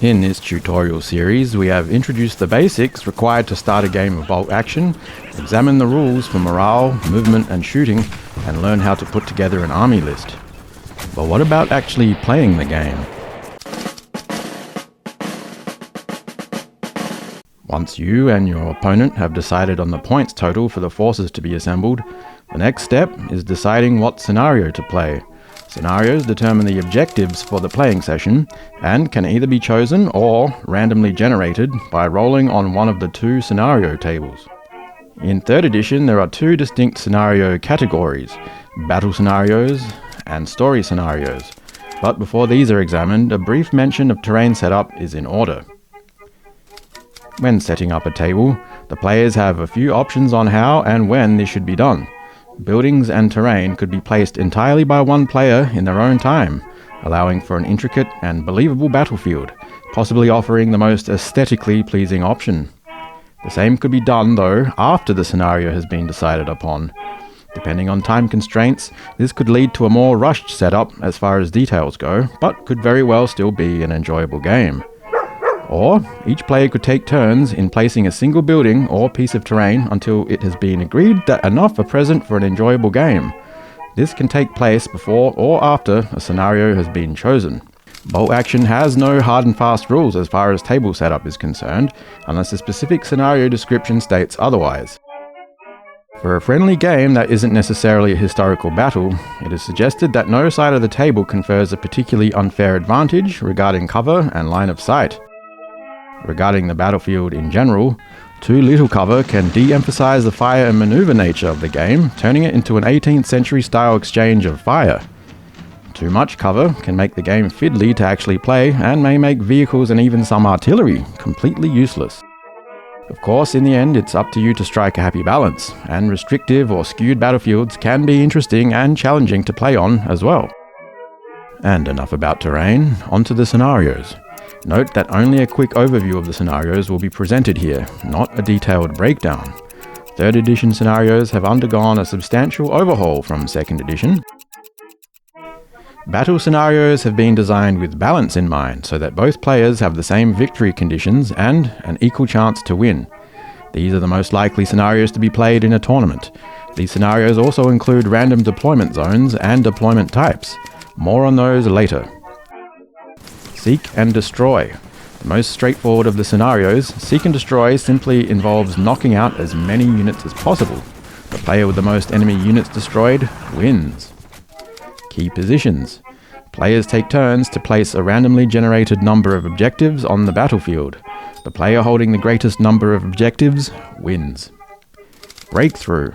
In this tutorial series, we have introduced the basics required to start a game of bolt action, examine the rules for morale, movement and shooting, and learn how to put together an army list. But what about actually playing the game? Once you and your opponent have decided on the points total for the forces to be assembled, the next step is deciding what scenario to play. Scenarios determine the objectives for the playing session and can either be chosen or randomly generated by rolling on one of the two scenario tables. In 3rd edition, there are two distinct scenario categories: battle scenarios and story scenarios. But before these are examined, a brief mention of terrain setup is in order. When setting up a table, the players have a few options on how and when this should be done. Buildings and terrain could be placed entirely by one player in their own time, allowing for an intricate and believable battlefield, possibly offering the most aesthetically pleasing option. The same could be done, though, after the scenario has been decided upon. Depending on time constraints, this could lead to a more rushed setup as far as details go, but could very well still be an enjoyable game. Or, each player could take turns in placing a single building or piece of terrain until it has been agreed that enough are present for an enjoyable game. This can take place before or after a scenario has been chosen. Bolt action has no hard and fast rules as far as table setup is concerned, unless a specific scenario description states otherwise. For a friendly game that isn't necessarily a historical battle, it is suggested that no side of the table confers a particularly unfair advantage regarding cover and line of sight. Regarding the battlefield in general, too little cover can de-emphasize the fire and maneuver nature of the game, turning it into an 18th century style exchange of fire. Too much cover can make the game fiddly to actually play and may make vehicles and even some artillery completely useless. Of course, in the end, it's up to you to strike a happy balance, and restrictive or skewed battlefields can be interesting and challenging to play on as well. And enough about terrain, onto the scenarios. Note that only a quick overview of the scenarios will be presented here, not a detailed breakdown. 3rd edition scenarios have undergone a substantial overhaul from 2nd edition. Battle scenarios have been designed with balance in mind so that both players have the same victory conditions and an equal chance to win. These are the most likely scenarios to be played in a tournament. These scenarios also include random deployment zones and deployment types. More on those later. Seek and Destroy. The most straightforward of the scenarios, Seek and Destroy simply involves knocking out as many units as possible. The player with the most enemy units destroyed wins. Key Positions. Players take turns to place a randomly generated number of objectives on the battlefield. The player holding the greatest number of objectives wins. Breakthrough.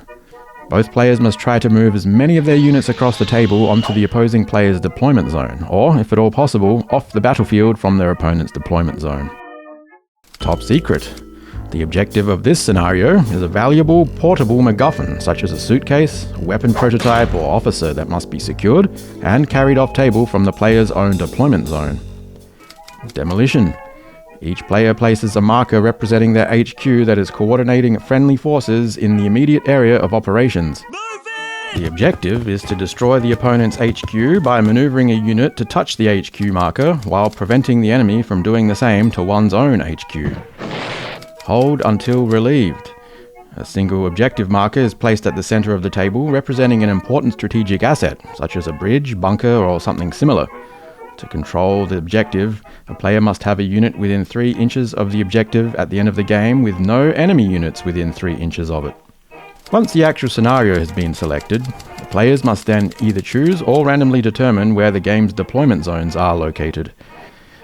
Both players must try to move as many of their units across the table onto the opposing player's deployment zone, or, if at all possible, off the battlefield from their opponent's deployment zone. Top Secret. The objective of this scenario is a valuable, portable MacGuffin, such as a suitcase, a weapon prototype or officer that must be secured and carried off table from the player's own deployment zone. Demolition. Each player places a marker representing their HQ that is coordinating friendly forces in the immediate area of operations. The objective is to destroy the opponent's HQ by maneuvering a unit to touch the HQ marker while preventing the enemy from doing the same to one's own HQ. Hold until relieved. A single objective marker is placed at the center of the table representing an important strategic asset, such as a bridge, bunker, or something similar. To control the objective, a player must have a unit within 3 inches of the objective at the end of the game with no enemy units within 3 inches of it. Once the actual scenario has been selected, the players must then either choose or randomly determine where the game's deployment zones are located.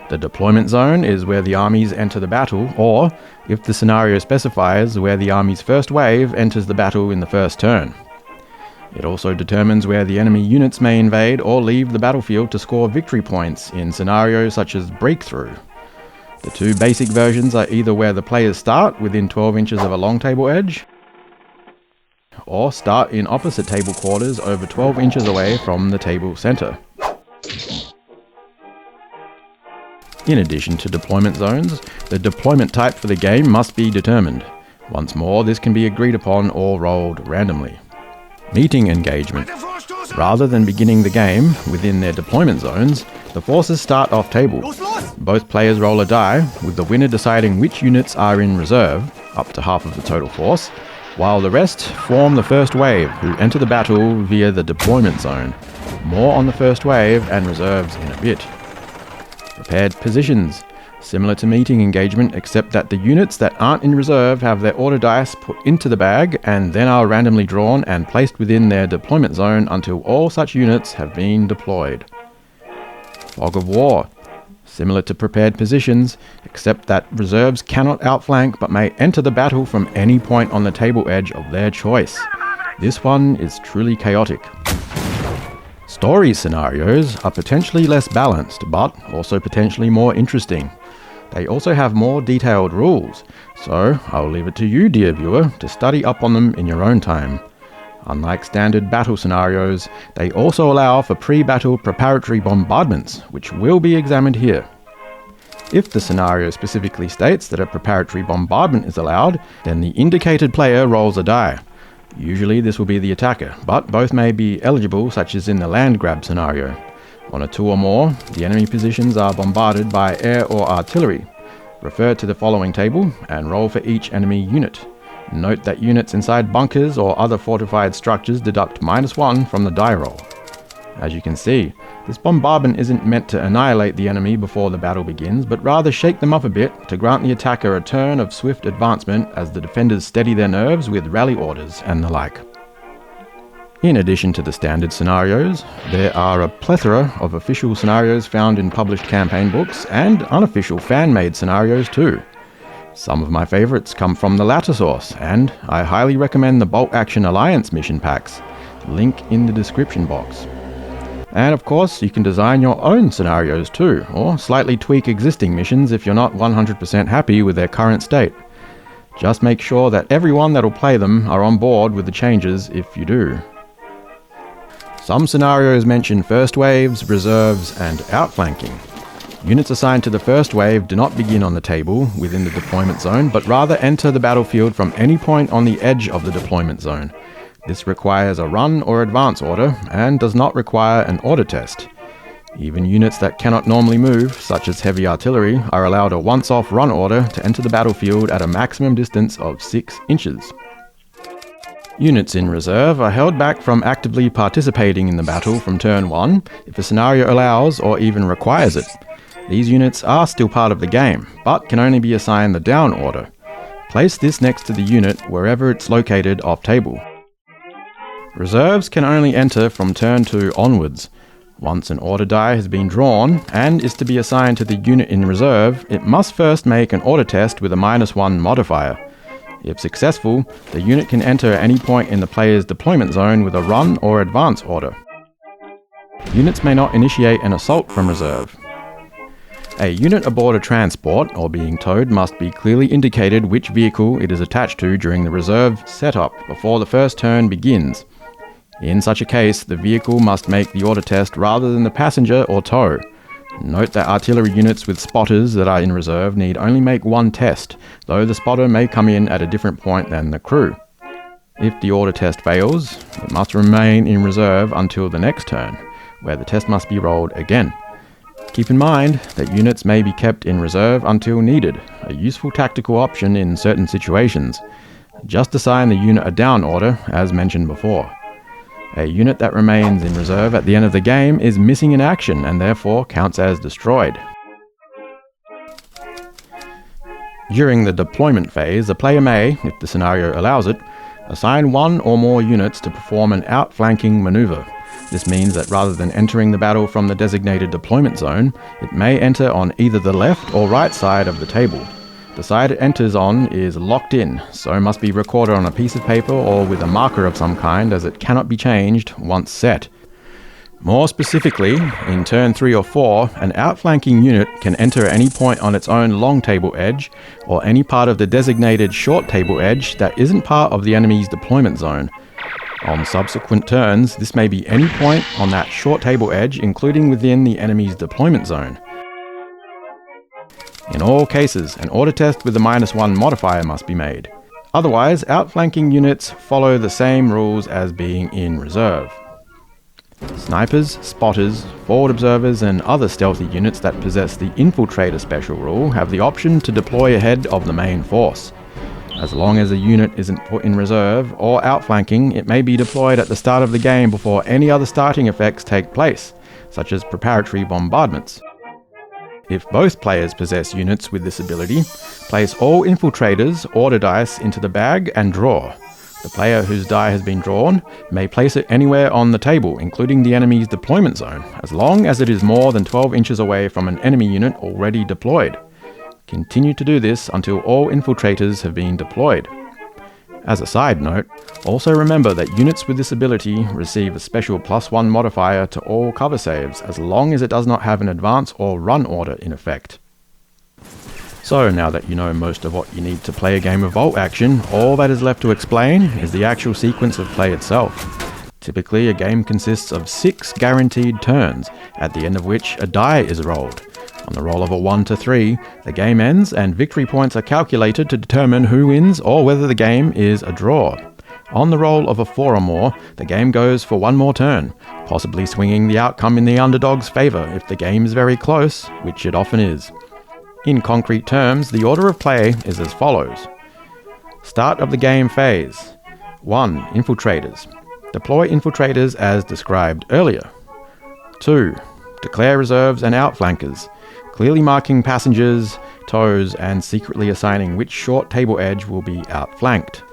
The deployment zone is where the armies enter the battle, or, if the scenario specifies, where the army's first wave enters the battle in the first turn. It also determines where the enemy units may invade or leave the battlefield to score victory points in scenarios such as Breakthrough. The two basic versions are either where the players start within 12 inches of a long table edge, or start in opposite table quarters over 12 inches away from the table center. In addition to deployment zones, the deployment type for the game must be determined. Once more, this can be agreed upon or rolled randomly. Meeting engagement. Rather than beginning the game within their deployment zones, The forces start off table. Both players roll a die, with the winner deciding which units are in reserve, up to half of the total force, while the rest form the first wave, who enter the battle via the deployment zone. More on the first wave and reserves in a bit. Prepared positions. Similar to meeting engagement, except that the units that aren't in reserve have their order dice put into the bag and then are randomly drawn and placed within their deployment zone until all such units have been deployed. Fog of War. Similar to prepared positions, except that reserves cannot outflank but may enter the battle from any point on the table edge of their choice. This one is truly chaotic. Story scenarios are potentially less balanced, but also potentially more interesting. They also have more detailed rules, so I'll leave it to you, dear viewer, to study up on them in your own time. Unlike standard battle scenarios, they also allow for pre-battle preparatory bombardments, which will be examined here. If the scenario specifically states that a preparatory bombardment is allowed, then the indicated player rolls a die. Usually this will be the attacker, but both may be eligible, such as in the land grab scenario. On a 2 or more, the enemy positions are bombarded by air or artillery. Refer to the following table and roll for each enemy unit. Note that units inside bunkers or other fortified structures deduct -1 from the die roll. As you can see, this bombardment isn't meant to annihilate the enemy before the battle begins, but rather shake them up a bit to grant the attacker a turn of swift advancement as the defenders steady their nerves with rally orders and the like. In addition to the standard scenarios, there are a plethora of official scenarios found in published campaign books and unofficial fan-made scenarios too. Some of my favourites come from the latter source, and I highly recommend the Bolt Action Alliance mission packs, link in the description box. And of course, you can design your own scenarios too, or slightly tweak existing missions if you're not 100% happy with their current state. Just make sure that everyone that'll play them are on board with the changes if you do. Some scenarios mention first waves, reserves, and outflanking. Units assigned to the first wave do not begin on the table within the deployment zone, but rather enter the battlefield from any point on the edge of the deployment zone. This requires a run or advance order, and does not require an order test. Even units that cannot normally move, such as heavy artillery, are allowed a once-off run order to enter the battlefield at a maximum distance of 6 inches. Units in reserve are held back from actively participating in the battle from turn 1 if the scenario allows or even requires it. These units are still part of the game, but can only be assigned the down order. Place this next to the unit wherever it's located off table. Reserves can only enter from turn 2 onwards. Once an order die has been drawn and is to be assigned to the unit in reserve, it must first make an order test with a -1 modifier. If successful, the unit can enter at any point in the player's deployment zone with a run or advance order. Units may not initiate an assault from reserve. A unit aboard a transport or being towed must be clearly indicated which vehicle it is attached to during the reserve setup before the first turn begins. In such a case, the vehicle must make the order test rather than the passenger or tow. Note that artillery units with spotters that are in reserve need only make 1 test, though the spotter may come in at a different point than the crew. If the order test fails, it must remain in reserve until the next turn, where the test must be rolled again. Keep in mind that units may be kept in reserve until needed, a useful tactical option in certain situations. Just assign the unit a down order, as mentioned before. A unit that remains in reserve at the end of the game is missing in action and therefore counts as destroyed. During the deployment phase, a player may, if the scenario allows it, assign 1 or more units to perform an outflanking maneuver. This means that rather than entering the battle from the designated deployment zone, it may enter on either the left or right side of the table. The side it enters on is locked in, so must be recorded on a piece of paper or with a marker of some kind, as it cannot be changed once set. More specifically, in turn 3 or 4, an outflanking unit can enter at any point on its own long table edge, or any part of the designated short table edge that isn't part of the enemy's deployment zone. On subsequent turns, this may be any point on that short table edge, including within the enemy's deployment zone. In all cases, an order test with a -1 modifier must be made. Otherwise, outflanking units follow the same rules as being in reserve. Snipers, spotters, forward observers and other stealthy units that possess the Infiltrator special rule have the option to deploy ahead of the main force. As long as a unit isn't put in reserve or outflanking, it may be deployed at the start of the game before any other starting effects take place, such as Preparatory Bombardments. If both players possess units with this ability, place all Infiltrators order dice into the bag and draw. The player whose die has been drawn may place it anywhere on the table, including the enemy's deployment zone, as long as it is more than 12 inches away from an enemy unit already deployed. Continue to do this until all Infiltrators have been deployed. As a side note, also remember that units with this ability receive a special +1 modifier to all cover saves, as long as it does not have an advance or run order in effect. So now that you know most of what you need to play a game of Bolt Action, all that is left to explain is the actual sequence of play itself. Typically, a game consists of 6 guaranteed turns, at the end of which a die is rolled. On the roll of a 1 to 3, the game ends and victory points are calculated to determine who wins or whether the game is a draw. On the roll of a 4 or more, the game goes for one more turn, possibly swinging the outcome in the underdog's favour if the game is very close, which it often is. In concrete terms, the order of play is as follows. Start of the game phase. 1. Infiltrators. Deploy Infiltrators as described earlier. 2. Declare reserves and outflankers, clearly marking passengers, toes, and secretly assigning which short table edge will be outflanked.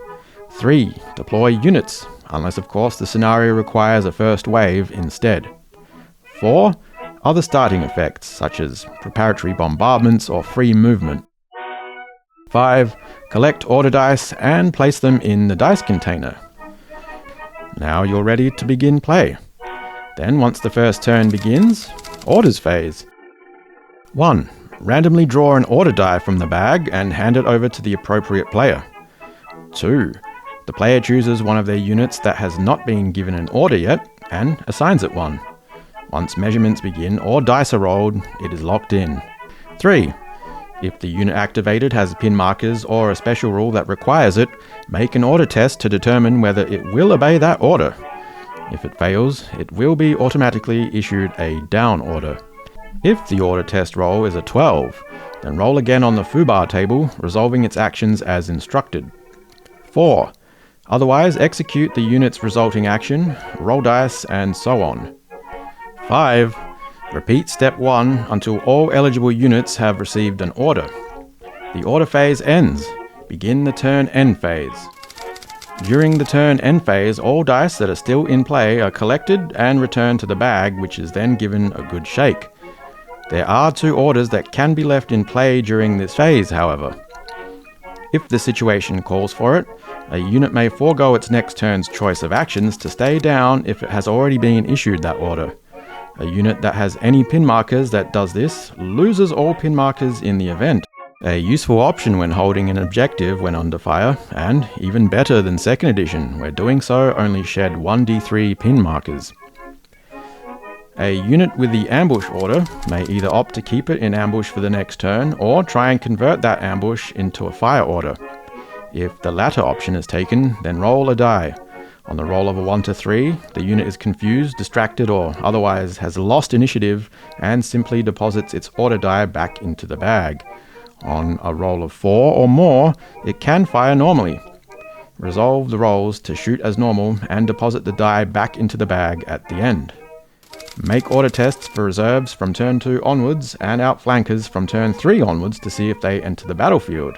3. Deploy units, unless of course the scenario requires a first wave instead. 4. Other starting effects, such as preparatory bombardments or free movement. 5. Collect order dice and place them in the dice container. Now you're ready to begin play. Then once the first turn begins, orders phase. 1. Randomly draw an order die from the bag and hand it over to the appropriate player. 2. The player chooses one of their units that has not been given an order yet and assigns it one. Once measurements begin or dice are rolled, it is locked in. 3. If the unit activated has pin markers or a special rule that requires it, make an order test to determine whether it will obey that order. If it fails, it will be automatically issued a down order. If the order test roll is a 12, then roll again on the foobar table, resolving its actions as instructed. 4. Otherwise, execute the unit's resulting action, roll dice, and so on. 5. Repeat step 1 until all eligible units have received an order. The order phase ends. Begin the turn end phase. During the turn end phase, all dice that are still in play are collected and returned to the bag, which is then given a good shake. There are 2 orders that can be left in play during this phase, however. If the situation calls for it, a unit may forego its next turn's choice of actions to stay down if it has already been issued that order. A unit that has any pin markers that does this loses all pin markers in the event. A useful option when holding an objective when under fire, and even better than 2nd edition, where doing so only shed 1d3 pin markers. A unit with the ambush order may either opt to keep it in ambush for the next turn, or try and convert that ambush into a fire order. If the latter option is taken, then roll a die. On the roll of a 1 to 3, the unit is confused, distracted, or otherwise has lost initiative and simply deposits its order die back into the bag. On a roll of 4 or more, it can fire normally. Resolve the rolls to shoot as normal and deposit the die back into the bag at the end. Make order tests for reserves from turn 2 onwards and outflankers from turn 3 onwards to see if they enter the battlefield.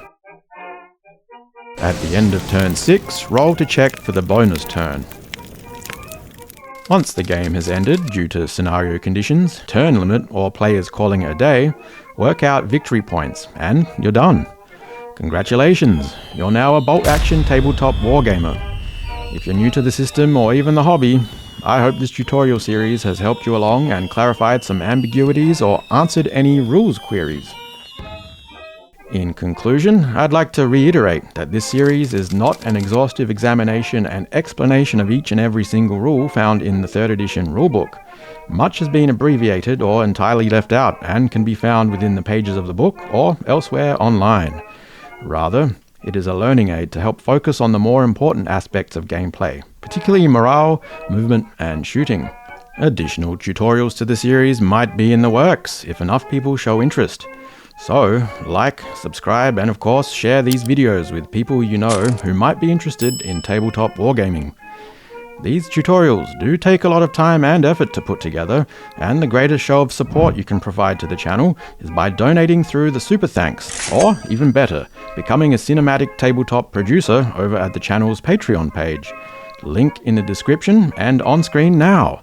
At the end of turn 6, roll to check for the bonus turn. Once the game has ended due to scenario conditions, turn limit, or players calling it a day, work out victory points, and you're done. Congratulations, you're now a Bolt Action tabletop wargamer. If you're new to the system or even the hobby, I hope this tutorial series has helped you along and clarified some ambiguities or answered any rules queries. In conclusion, I'd like to reiterate that this series is not an exhaustive examination and explanation of each and every single rule found in the 3rd edition rulebook. Much has been abbreviated or entirely left out and can be found within the pages of the book or elsewhere online. Rather, it is a learning aid to help focus on the more important aspects of gameplay, particularly morale, movement, and shooting. Additional tutorials to the series might be in the works if enough people show interest. So, like, subscribe, and of course share these videos with people you know who might be interested in tabletop wargaming. These tutorials do take a lot of time and effort to put together, and the greatest show of support you can provide to the channel is by donating through the Super Thanks, or even better, becoming a cinematic tabletop producer over at the channel's Patreon page. Link in the description and on screen now.